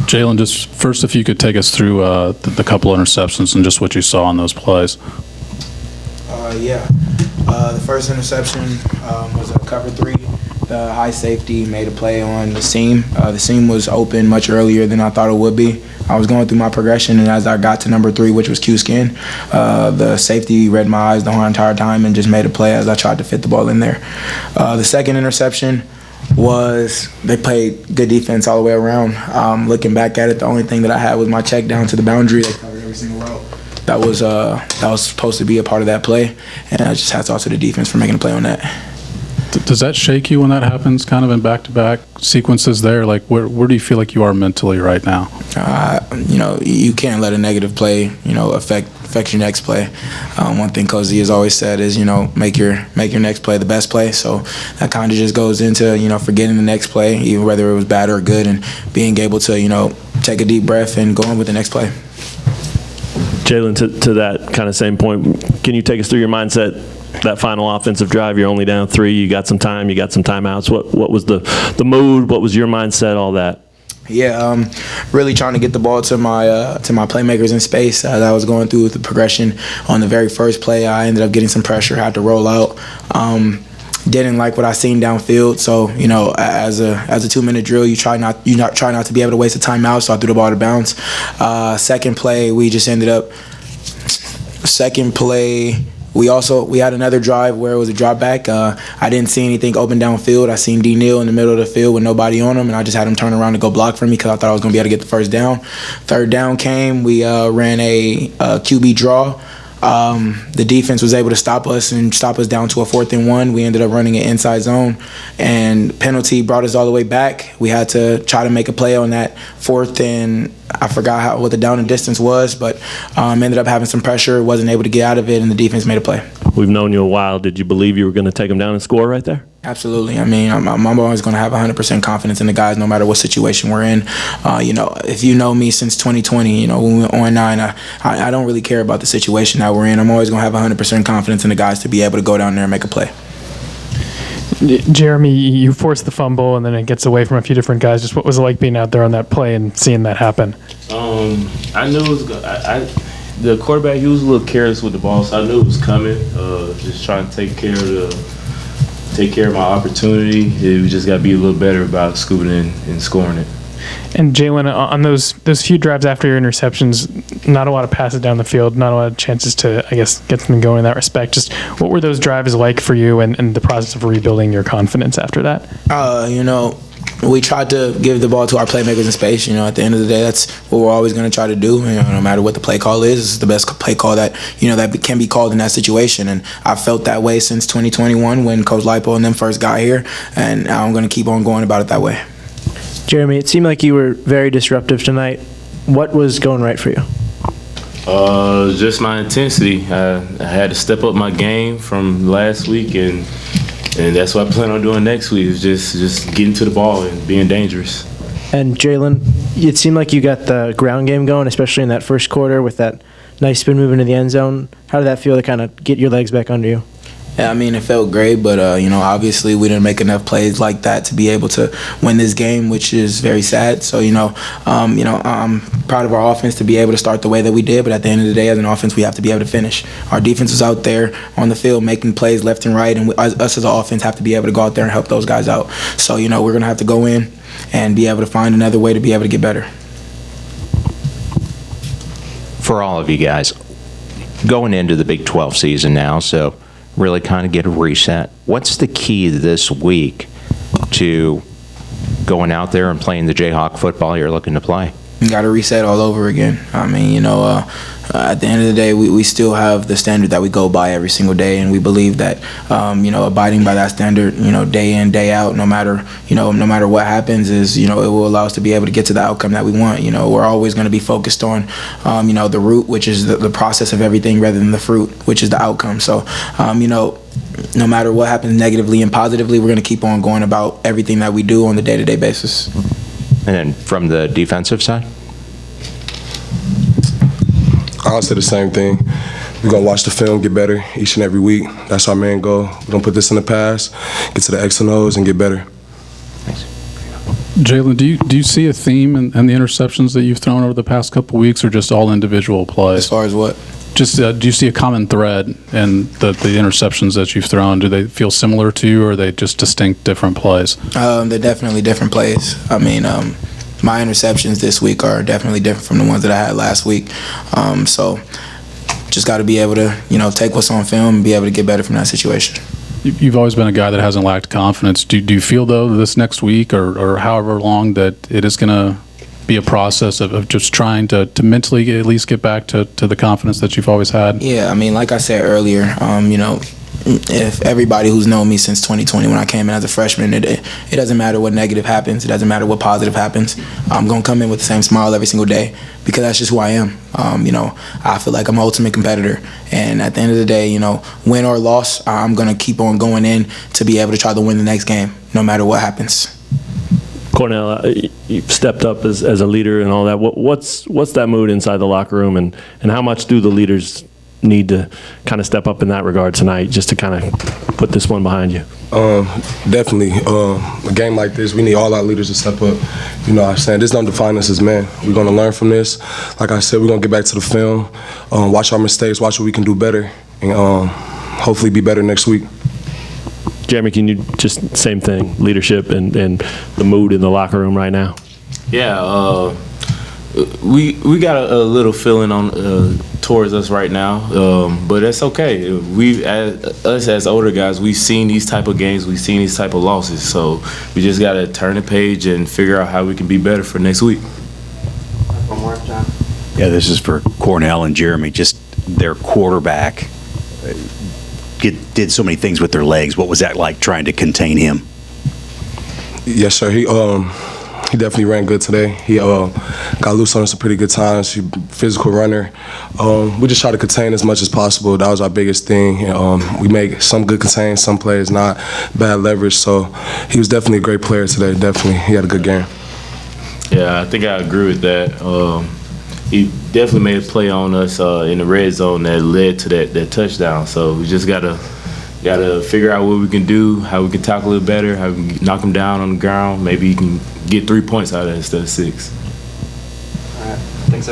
Jalen, just first, if you could take us through the couple interceptions and just what you saw on those plays. The first interception was a cover 3. The high safety made a play on the seam. The seam was open much earlier than I thought it would be. I was going through my progression, and as I got to number 3, which was Q-Skin, the safety read my eyes the whole entire time and just made a play as I tried to fit the ball in there. The second interception was they played good defense all the way around. Looking back at it, the only thing that I had was my check down to the boundary. They covered every single row. That was supposed to be a part of that play, and I just hats off to the defense for making a play on that. Does that shake you when that happens, kind of in back-to-back sequences there? Like, where do you feel like you are mentally right now? You can't let a negative play, affect your next play. One thing Coach Z has always said is, make your next play the best play. So that kind of just goes into, forgetting the next play, even whether it was bad or good, and being able to, take a deep breath and go on with the next play. Jalen, to that kind of same point, can you take us through your mindset? That final offensive drive, you're only down 3. You got some time. You got some timeouts. What was the mood? What was your mindset? All that. Yeah, really trying to get the ball to my playmakers in space. As I was going through the progression on the very first play, I ended up getting some pressure. Had to roll out. Didn't like what I seen downfield. So as a 2-minute drill, you try not to be able to waste a timeout. So I threw the ball out of bounds. Second play, we just ended up. Second play. We had another drive where it was a drop back. I didn't see anything open downfield. I seen D. Neal in the middle of the field with nobody on him, and I just had him turn around and go block for me because I thought I was going to be able to get the first down. Third down came. We ran a QB draw. The defense was able to stop us down to a 4th and 1. We ended up running an inside zone, and penalty brought us all the way back. We had to try to make a play on that 4th and I forgot what the down and distance was, but ended up having some pressure, wasn't able to get out of it, and the defense made a play. We've known you a while. Did you believe you were going to take them down and score right there? Absolutely. I mean, I'm always going to have 100% confidence in the guys no matter what situation we're in. If you know me since 2020, when we went on 9, I don't really care about the situation that we're in. I'm always going to have 100% confidence in the guys to be able to go down there and make a play. Jeremy, you forced the fumble, and then it gets away from a few different guys. Just what was it like being out there on that play and seeing that happen? I knew it was the quarterback, he was a little careless with the ball, so I knew it was coming. Just trying to take care of my opportunity. We just got to be a little better about scooping in and scoring it. And Jalen, on those few drives after your interceptions, not a lot of passes down the field, not a lot of chances to, I guess, get them going in that respect. Just what were those drives like for you and the process of rebuilding your confidence after that? We tried to give the ball to our playmakers in space. At the end of the day, that's what we're always going to try to do. No matter what the play call is, it's the best play call that that can be called in that situation. And I felt that way since 2021 when Coach Lipo and them first got here, and I'm going to keep on going about it that way. Jeremy, it seemed like you were very disruptive tonight. What was going right for you? Just my intensity. I had to step up my game from last week, and that's what I plan on doing next week, is just getting to the ball and being dangerous. And Jalen, it seemed like you got the ground game going, especially in that first quarter with that nice spin move into the end zone. How did that feel to kind of get your legs back under you? Yeah, I mean, it felt great, but, obviously we didn't make enough plays like that to be able to win this game, which is very sad. So, I'm proud of our offense to be able to start the way that we did, but at the end of the day, as an offense, we have to be able to finish. Our defense is out there on the field making plays left and right, and us as an offense have to be able to go out there and help those guys out. So, we're going to have to go in and be able to find another way to be able to get better. For all of you guys, going into the Big 12 season now, so really kind of get a reset. What's the key this week to going out there and playing the Jayhawk football you're looking to play? You got to reset all over again. I mean, at the end of the day, we still have the standard that we go by every single day, and we believe that, abiding by that standard, day in, day out, no matter what happens, is, it will allow us to be able to get to the outcome that we want. We're always going to be focused on, the root, which is the process of everything, rather than the fruit, which is the outcome. So, no matter what happens negatively and positively, we're going to keep on going about everything that we do on the day-to-day basis. And then from the defensive side? I'll say the same thing. We're going to watch the film, get better each and every week. That's our main goal. We're going to put this in the past, get to the X and O's, and get better. Thanks. Jalen, do you see a theme in the interceptions that you've thrown over the past couple weeks, or just all individual plays? As far as what? Just do you see a common thread in the interceptions that you've thrown? Do they feel similar to you, or are they just distinct different plays? They're definitely different plays. I mean, my interceptions this week are definitely different from the ones that I had last week. So just got to be able to, take what's on film and be able to get better from that situation. You've always been a guy that hasn't lacked confidence. Do you feel, though, this next week or however long that it is going to be a process of just trying to mentally at least get back to the confidence that you've always had? Yeah, I mean, like I said earlier, if everybody who's known me since 2020 when I came in as a freshman, it doesn't matter what negative happens. It doesn't matter what positive happens. I'm going to come in with the same smile every single day because that's just who I am. I feel like I'm an ultimate competitor. And at the end of the day, win or loss, I'm going to keep on going in to be able to try to win the next game, no matter what happens. Cornell, you've stepped up as a leader and all that. What's that mood inside the locker room, and how much do the leaders need to kind of step up in that regard tonight, just to kind of put this one behind you? Definitely. A game like this, we need all our leaders to step up. I'm saying this don't define us as men. We're going to learn from this. Like I said, we're going to get back to the film, watch our mistakes, watch what we can do better, and hopefully be better next week. Jeremy, can you just same thing, leadership and the mood in the locker room right now? Yeah, we got a little feeling on towards us right now, but that's okay. Us as older guys, we've seen these type of games, we've seen these type of losses, so we just got to turn the page and figure out how we can be better for next week. One more, John. Yeah, this is for Cornell and Jeremy. Just their quarterback did so many things with their legs. What was that like trying to contain him? Yes, sir. He definitely ran good today. He got loose on us some pretty good times. He's a physical runner. We just try to contain as much as possible. That was our biggest thing. We make some good contains, some plays not, bad leverage. So he was definitely a great player today. Definitely, he had a good game. Yeah, I think I agree with that. He definitely made a play on us in the red zone that led to that touchdown. So we just gotta figure out what we can do, how we can tackle it better, how we can knock him down on the ground. Maybe he can get 3 points out of it instead of 6.